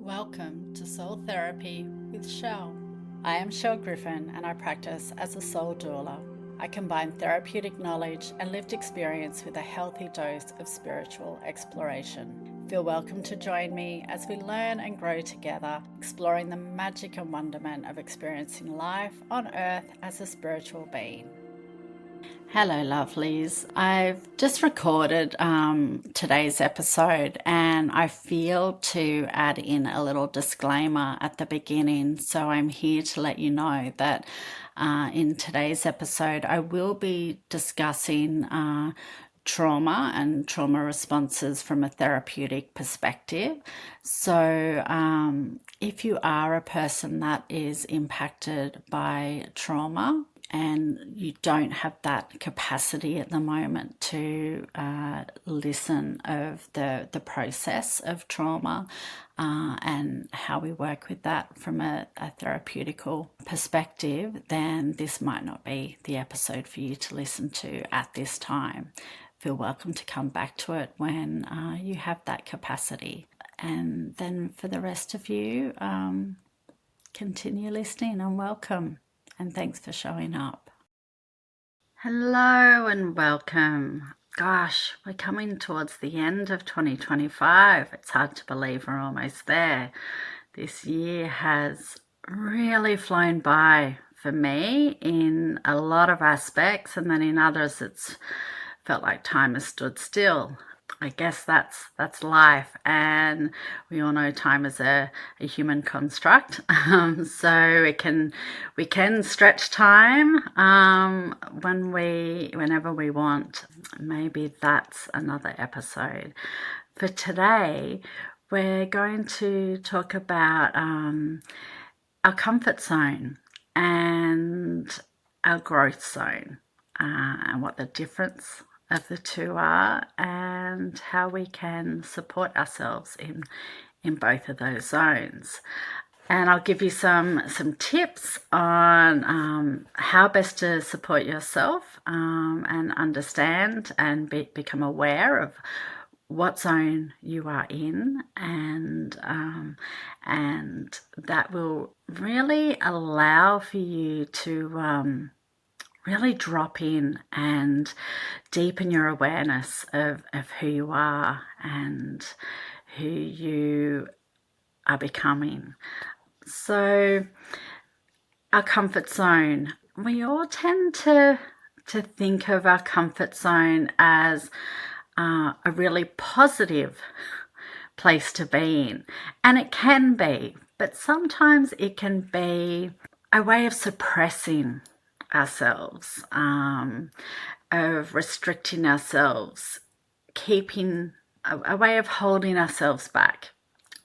Welcome to Soul Therapy with Chelle. I am Chelle Griffin and I practice as a soul doula. I combine therapeutic knowledge and lived experience with a healthy dose of spiritual exploration. Feel welcome to join me as we learn and grow together, exploring the magic and wonderment of experiencing life on earth as a spiritual being. Hello, lovelies. I've just recorded today's episode and I feel to add in a little disclaimer at the beginning. So I'm here to let you know that in today's episode, I will be discussing trauma and trauma responses from a therapeutic perspective. So, if you are a person that is impacted by trauma, and you don't have that capacity at the moment to listen of the process of trauma and how we work with that from a therapeutical perspective, then this might not be the episode for you to listen to at this time. Feel welcome to come back to it when you have that capacity. And then for the rest of you, continue listening and welcome. And thanks for showing up. Hello and welcome. Gosh, we're coming towards the end of 2025. It's hard to believe we're almost there. This year has really flown by for me in a lot of aspects, and then in others it's felt like time has stood still. I guess that's life, and we all know time is a human construct. So we can stretch time whenever we want. Maybe that's another episode. For today, we're going to talk about our comfort zone and our growth zone, and what the difference of the two are, and how we can support ourselves in both of those zones. And I'll give you some tips on how best to support yourself and understand and become aware of what zone you are in, and that will really allow for you to really drop in and deepen your awareness of who you are and who you are becoming. So, our comfort zone. We all tend to think of our comfort zone as a really positive place to be in. And it can be, but sometimes it can be a way of suppressing ourselves, of restricting ourselves, keeping a way of holding ourselves back.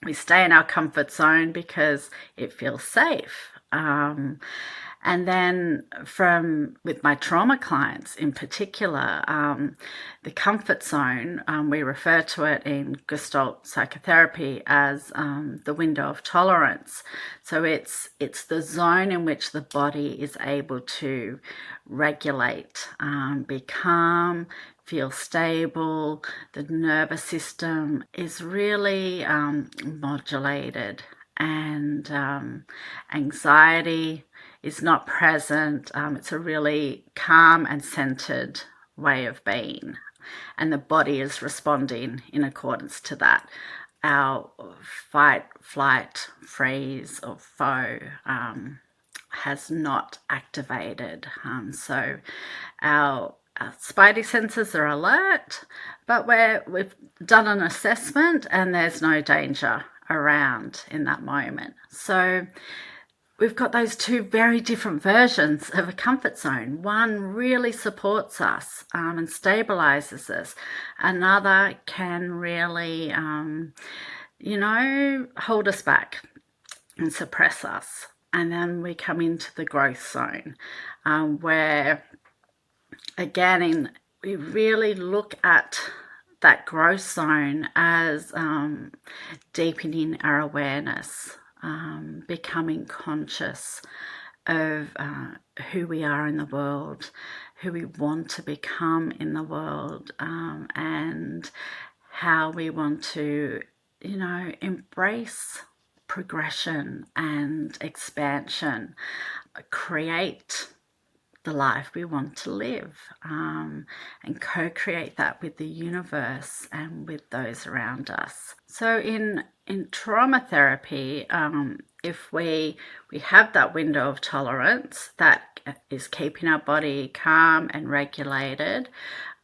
We stay in our comfort zone because it feels safe. And then with my trauma clients in particular, the comfort zone, we refer to it in Gestalt psychotherapy as the window of tolerance. So it's the zone in which the body is able to regulate, be calm, feel stable. The nervous system is really modulated, and anxiety is not present. It's a really calm and centered way of being, and the body is responding in accordance to that. Our fight, flight, freeze, or foe has not activated. So our spidey senses are alert, but we've done an assessment and there's no danger around in that moment. So we've got those two very different versions of a comfort zone. One really supports us and stabilizes us. Another can really, hold us back and suppress us. And then we come into the growth zone, where, again, we really look at that growth zone as deepening our awareness, becoming conscious of who we are in the world, who we want to become in the world, and how we want to, embrace progression and expansion, create the life we want to live, and co-create that with the universe and with those around us. So in trauma therapy, if we have that window of tolerance that is keeping our body calm and regulated,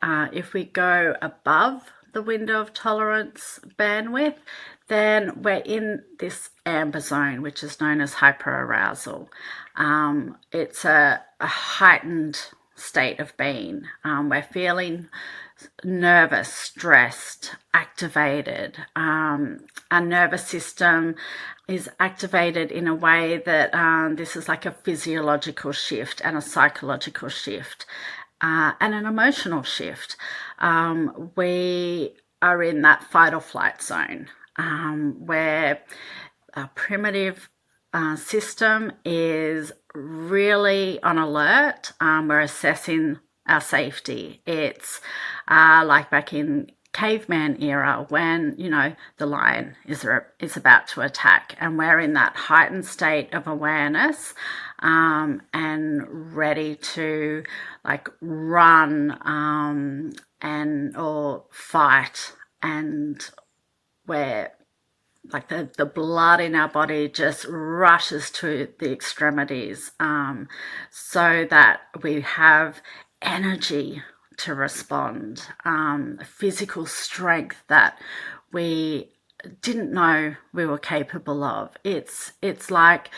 if we go above the window of tolerance bandwidth, then we're in this amber zone, which is known as hyperarousal. It's a heightened state of being. We're feeling nervous, stressed, activated. Our nervous system is activated in a way that this is like a physiological shift and a psychological shift. And an emotional shift. We are in that fight or flight zone, where our primitive system is really on alert. We're assessing our safety. It's like back in caveman era when, the lion is about to attack, and we're in that heightened state of awareness, and ready to run and or fight, and we're like the blood in our body just rushes to the extremities, so that we have energy to respond, physical strength that we didn't know we were capable of. It's like,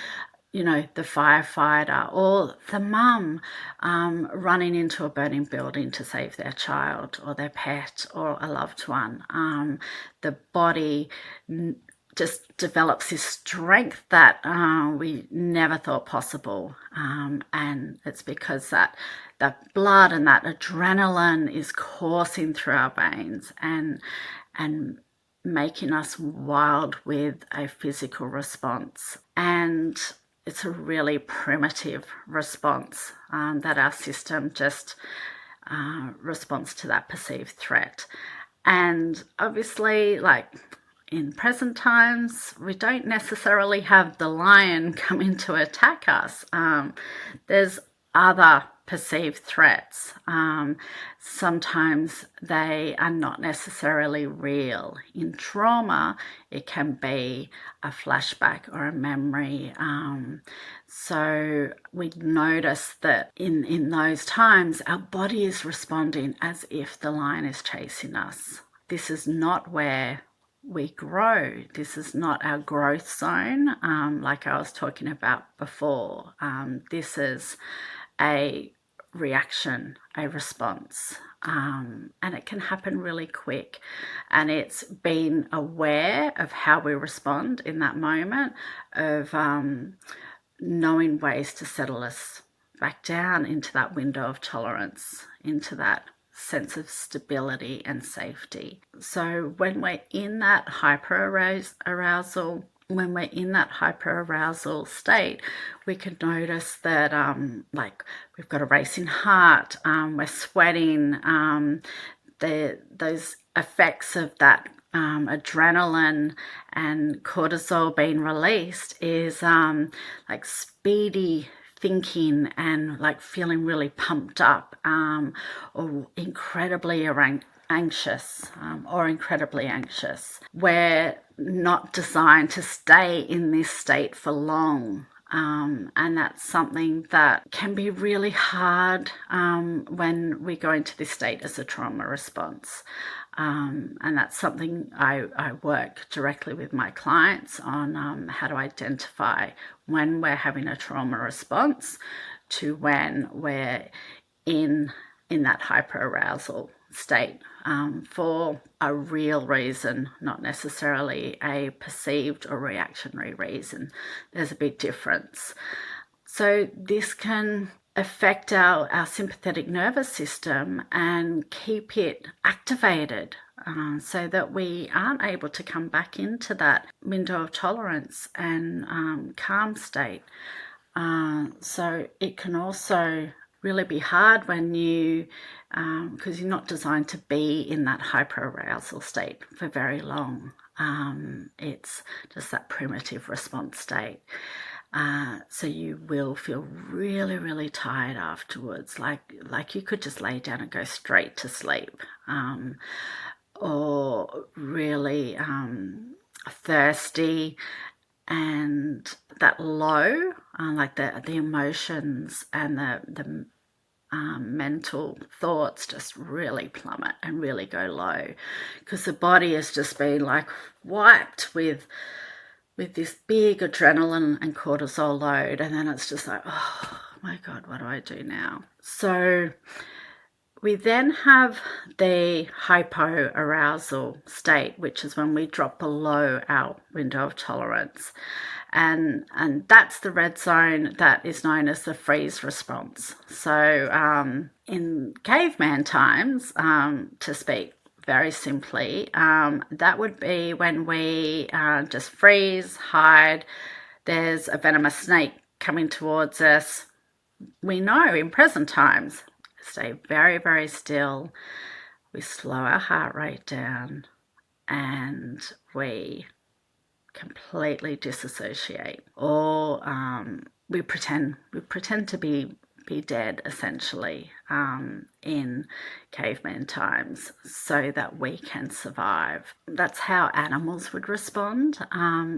the firefighter or the mum running into a burning building to save their child or their pet or a loved one. The body just develops this strength that we never thought possible, and it's because that blood and that adrenaline is coursing through our veins and making us wild with a physical response. And it's a really primitive response that our system just responds to that perceived threat. And obviously, in present times, we don't necessarily have the lion coming to attack us. There's other perceived threats. Sometimes they are not necessarily real. In trauma, it can be a flashback or a memory. So we notice that in those times, our body is responding as if the lion is chasing us. This is not where we grow. This is not our growth zone, like I was talking about before. This is a reaction, a response, and it can happen really quick. And it's being aware of how we respond in that moment, of knowing ways to settle us back down into that window of tolerance, into that sense of stability and safety. So when we're in that hyperarousal, when we're in that hyperarousal state, we can notice that we've got a racing heart, we're sweating, those effects of that adrenaline and cortisol being released is speedy thinking and feeling really pumped up, or incredibly anxious, We're not designed to stay in this state for long. And that's something that can be really hard when we go into this state as a trauma response. And that's something I work directly with my clients on, how to identify when we're having a trauma response to when we're in that hyperarousal state, for a real reason, not necessarily a perceived or reactionary reason. There's a big difference. So this can affect our sympathetic nervous system and keep it activated, so that we aren't able to come back into that window of tolerance and calm state. So it can also really be hard when you, because you're not designed to be in that hyperarousal state for very long. It's just that primitive response state. So you will feel really, really tired afterwards, like you could just lay down and go straight to sleep, or really thirsty, and that low, like the emotions and the mental thoughts just really plummet and really go low, because the body has just been like wiped with this big adrenaline and cortisol load, and then it's just like, oh my God, what do I do now? So we then have the hypoarousal state, which is when we drop below our window of tolerance. And that's the red zone that is known as the freeze response. So in caveman times, to speak very simply, that would be when we just freeze, hide. There's a venomous snake coming towards us. We know in present times, stay very, very still. We slow our heart rate down and we completely disassociate, or we pretend to be dead, essentially, in caveman times, so that we can survive. That's how animals would respond.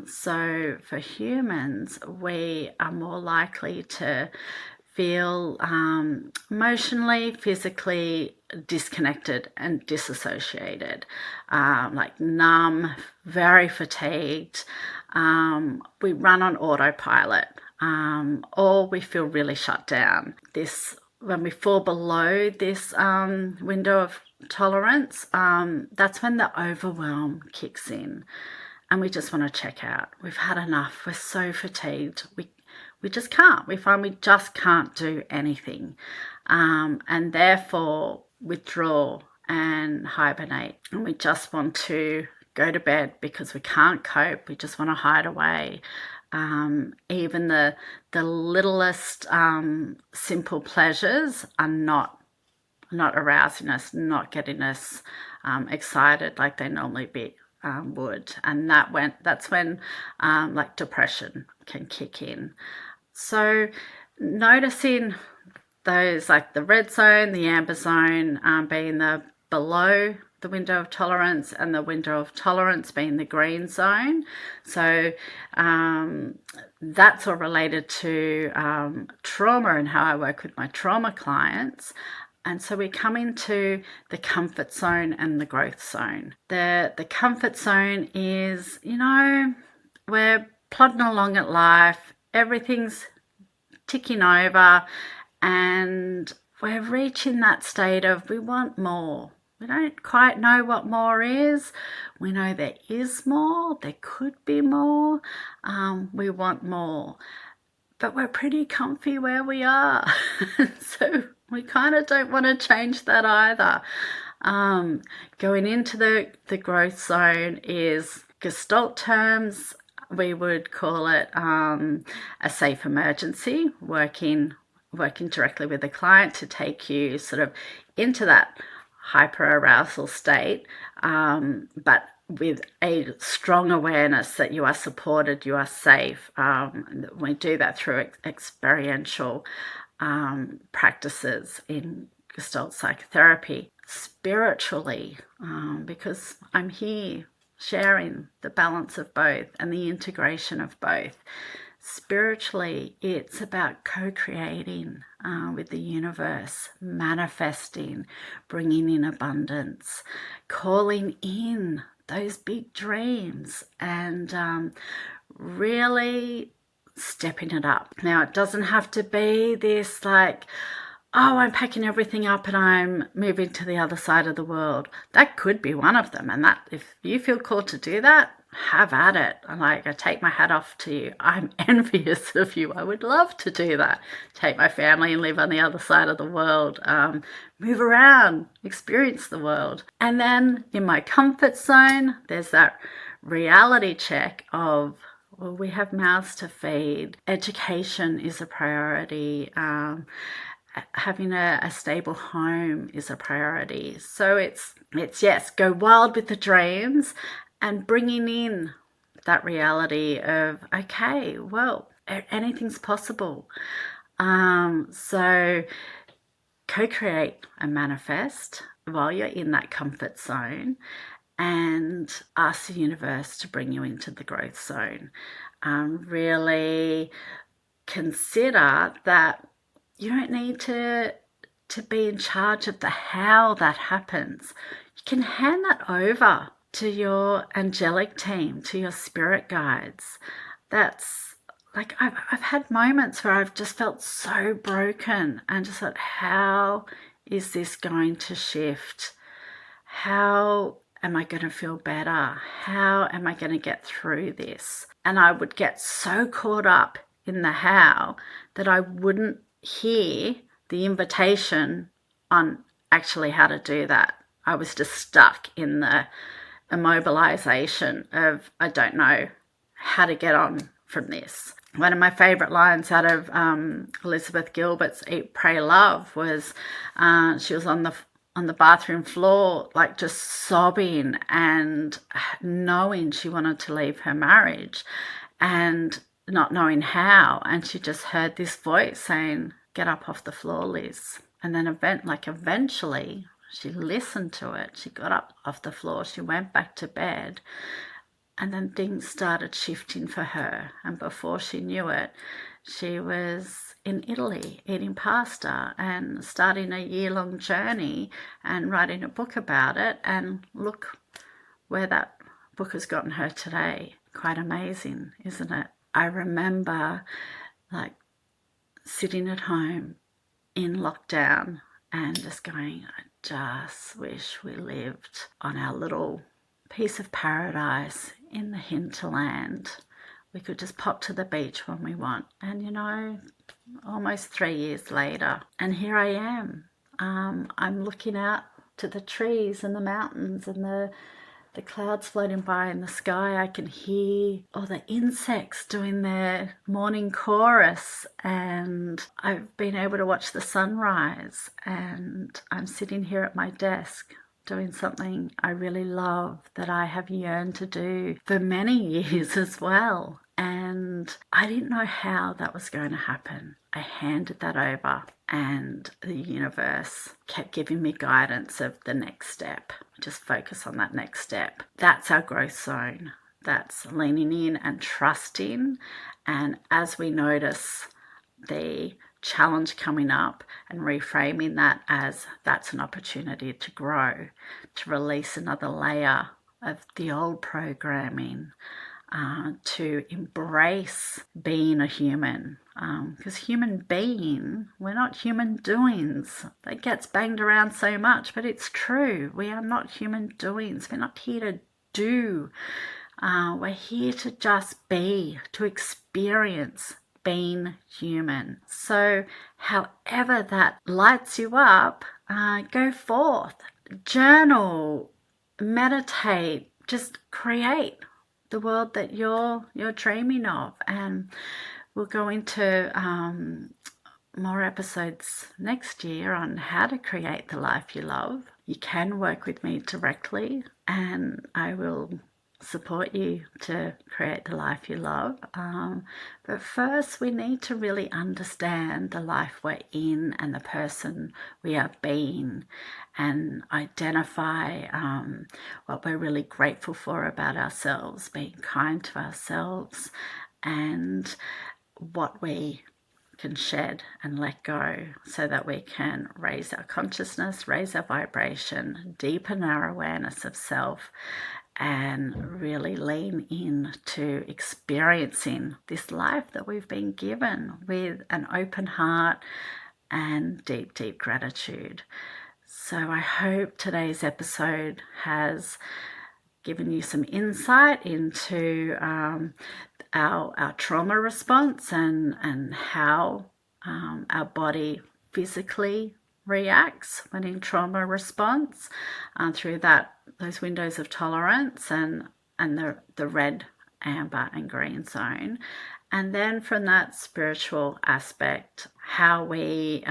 So for humans, we are more likely to feel emotionally, physically disconnected and disassociated, like numb, very fatigued. We run on autopilot, or we feel really shut down. When we fall below this window of tolerance, that's when the overwhelm kicks in, and we just want to check out. We've had enough. We're so fatigued. We just can't. We find we just can't do anything, and therefore withdraw and hibernate. And we just want to go to bed because we can't cope. We just want to hide away. Even the littlest simple pleasures are not arousing us, not getting us excited like they normally would. And that's when like depression can kick in. So noticing those, like the red zone, the amber zone being the below the window of tolerance, and the window of tolerance being the green zone. So that's all related to trauma and how I work with my trauma clients. And so we come into the comfort zone and the growth zone. The comfort zone is, we're plodding along at life, everything's ticking over, and we're reaching that state of we want more. We don't quite know what more is. We know there is more, there could be more. We want more, but we're pretty comfy where we are. So we kind of don't want to change that either. Going into the growth zone is Gestalt terms. We would call it a safe emergency, working directly with the client to take you sort of into that hyperarousal state, but with a strong awareness that you are supported, you are safe. We do that through experiential practices in Gestalt psychotherapy. Spiritually, because I'm here sharing the balance of both and the integration of both. Spiritually, it's about co-creating with the universe, manifesting, bringing in abundance, calling in those big dreams, and really stepping it up. Now, it doesn't have to be this like, oh, I'm packing everything up and I'm moving to the other side of the world. That could be one of them. And that, if you feel called to do that, have at it. I take my hat off to you. I'm envious of you. I would love to do that. Take my family and live on the other side of the world. Move around, experience the world. And then in my comfort zone, there's that reality check of, well, we have mouths to feed. Education is a priority. having a stable home is a priority. So it's yes, go wild with the dreams and bringing in that reality of, okay, well, anything's possible. So co-create and manifest while you're in that comfort zone, and ask the universe to bring you into the growth zone. Really consider that you don't need to be in charge of the how that happens. You can hand that over to your angelic team, to your spirit guides. That's like, I've had moments where I've just felt so broken and just thought, how is this going to shift? How am I going to feel better? How am I going to get through this? And I would get so caught up in the how that I wouldn't hear the invitation on actually how to do that. I was just stuck in the immobilization of, I don't know how to get on from this. One of my favourite lines out of Elizabeth Gilbert's Eat, Pray, Love was she was on the bathroom floor, like just sobbing and knowing she wanted to leave her marriage and not knowing how. And she just heard this voice saying, get up off the floor, Liz. And then eventually she listened to it. She got up off the floor. She went back to bed. And then things started shifting for her. And before she knew it, she was in Italy eating pasta and starting a year-long journey and writing a book about it. And look where that book has gotten her today. Quite amazing, isn't it? I remember like sitting at home in lockdown and just going, I just wish we lived on our little piece of paradise in the hinterland. We could just pop to the beach when we want. And you know, almost 3 years later, and here I am. I'm looking out to the trees and the mountains and the clouds floating by in the sky. I can hear all the insects doing their morning chorus, and I've been able to watch the sunrise, and I'm sitting here at my desk doing something I really love that I have yearned to do for many years as well. And I didn't know how that was going to happen. I handed that over, and the universe kept giving me guidance of the next step. Just focus on that next step. That's our growth zone. That's leaning in and trusting. And as we notice the challenge coming up and reframing that as that's an opportunity to grow, to release another layer of the old programming, to embrace being a human, because human being, we're not human doings. That gets banged around so much, but it's true. We are not human doings. We're not here to do. We're here to just be, to experience being human. So however that lights you up, go forth, journal, meditate, just create the world that you're dreaming of. And we'll go into more episodes next year on how to create the life you love. You can work with me directly, and I will support you to create the life you love. But first, we need to really understand the life we're in and the person we are being, and identify what we're really grateful for about ourselves, being kind to ourselves, and what we can shed and let go, so that we can raise our consciousness, raise our vibration, deepen our awareness of self, and really lean in to experiencing this life that we've been given with an open heart and deep, deep gratitude. So I hope today's episode has given you some insight into our trauma response and how our body physically reacts when in trauma response, through those windows of tolerance and the red amber and green zone. And then from that spiritual aspect, how we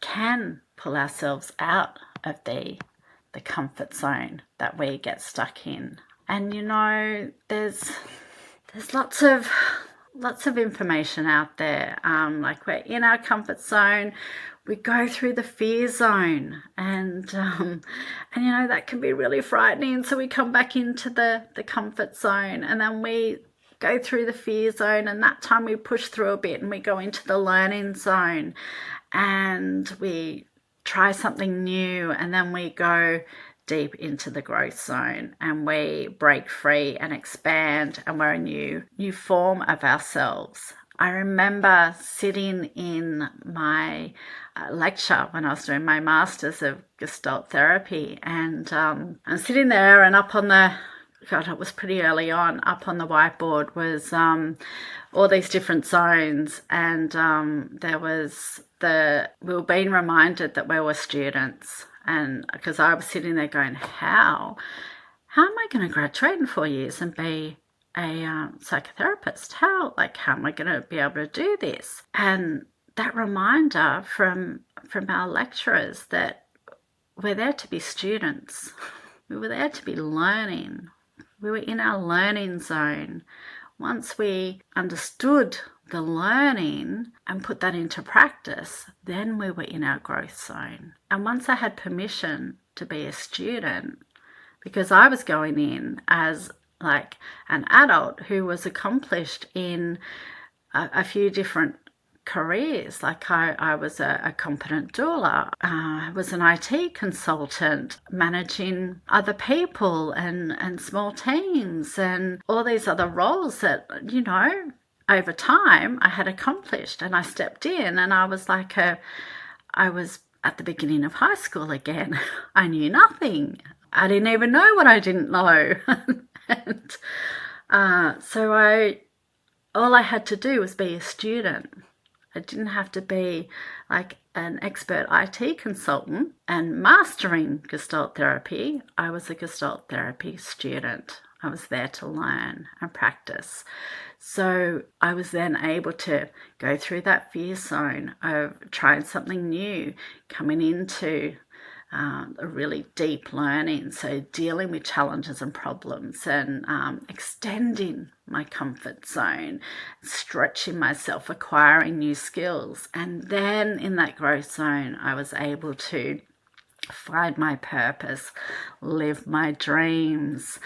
can pull ourselves out of the comfort zone that we get stuck in. And there's lots of information out there. Like, we're in our comfort zone, we go through the fear zone, and that can be really frightening. So we come back into the comfort zone, and then we go through the fear zone, and that time we push through a bit and we go into the learning zone, and we try something new, and then we go deep into the growth zone, and we break free and expand, and we're a new form of ourselves. I remember sitting in my lecture when I was doing my Masters of Gestalt Therapy, and I'm sitting there, and up on the, God, it was pretty early on, up on the whiteboard was all these different zones, and we were being reminded that we were students. And because I was sitting there going, how am I going to graduate in 4 years and be a psychotherapist? How am I going to be able to do this? And that reminder from our lecturers that we're there to be students. We were there to be learning. We were in our learning zone. Once we understood the learning and put that into practice, then we were in our growth zone. And once I had permission to be a student, because I was going in as like an adult who was accomplished in a few different careers. Like I was a competent doula, I was an IT consultant, managing other people and small teams and all these other roles that, over time I had accomplished. And I stepped in, and I was like I was at the beginning of high school again. I knew nothing. I didn't even know what I didn't know. And so all I had to do was be a student. I didn't have to be like an expert IT consultant and mastering Gestalt therapy. I was a Gestalt therapy student. I was there to learn and practice. So I was then able to go through that fear zone of trying something new, coming into a really deep learning. So dealing with challenges and problems, and extending my comfort zone, stretching myself, acquiring new skills. And then in that growth zone, I was able to find my purpose, live my dreams,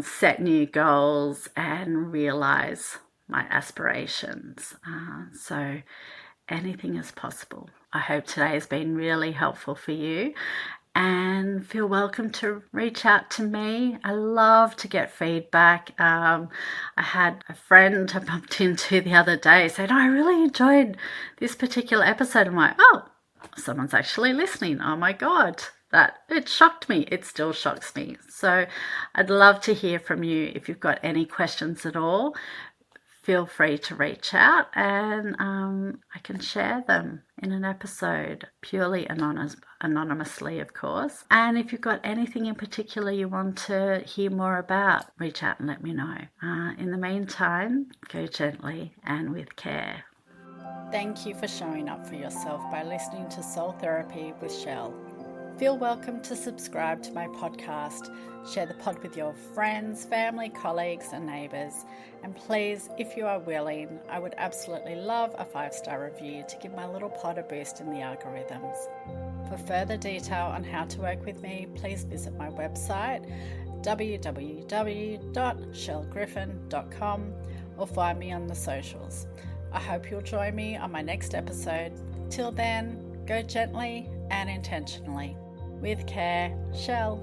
set new goals, and realize my aspirations. So anything is possible. I hope today has been really helpful for you, and feel welcome to reach out to me. I love to get feedback. I had a friend I bumped into the other day said, I really enjoyed this particular episode. I'm like, oh, someone's actually listening. Oh my God, it shocked me. It still shocks me. So I'd love to hear from you. If you've got any questions at all, feel free to reach out, and I can share them in an episode, purely anonymously, of course. And if you've got anything in particular you want to hear more about, reach out and let me know. In the meantime, go gently and with care. Thank you for showing up for yourself by listening to Soul Therapy with Chelle. Feel welcome to subscribe to my podcast, share the pod with your friends, family, colleagues and neighbours, and please, if you are willing, I would absolutely love a 5-star review to give my little pod a boost in the algorithms. For further detail on how to work with me, please visit my website www.chellegriffin.com or find me on the socials. I hope you'll join me on my next episode. Till then, go gently and intentionally. With care, Chelle.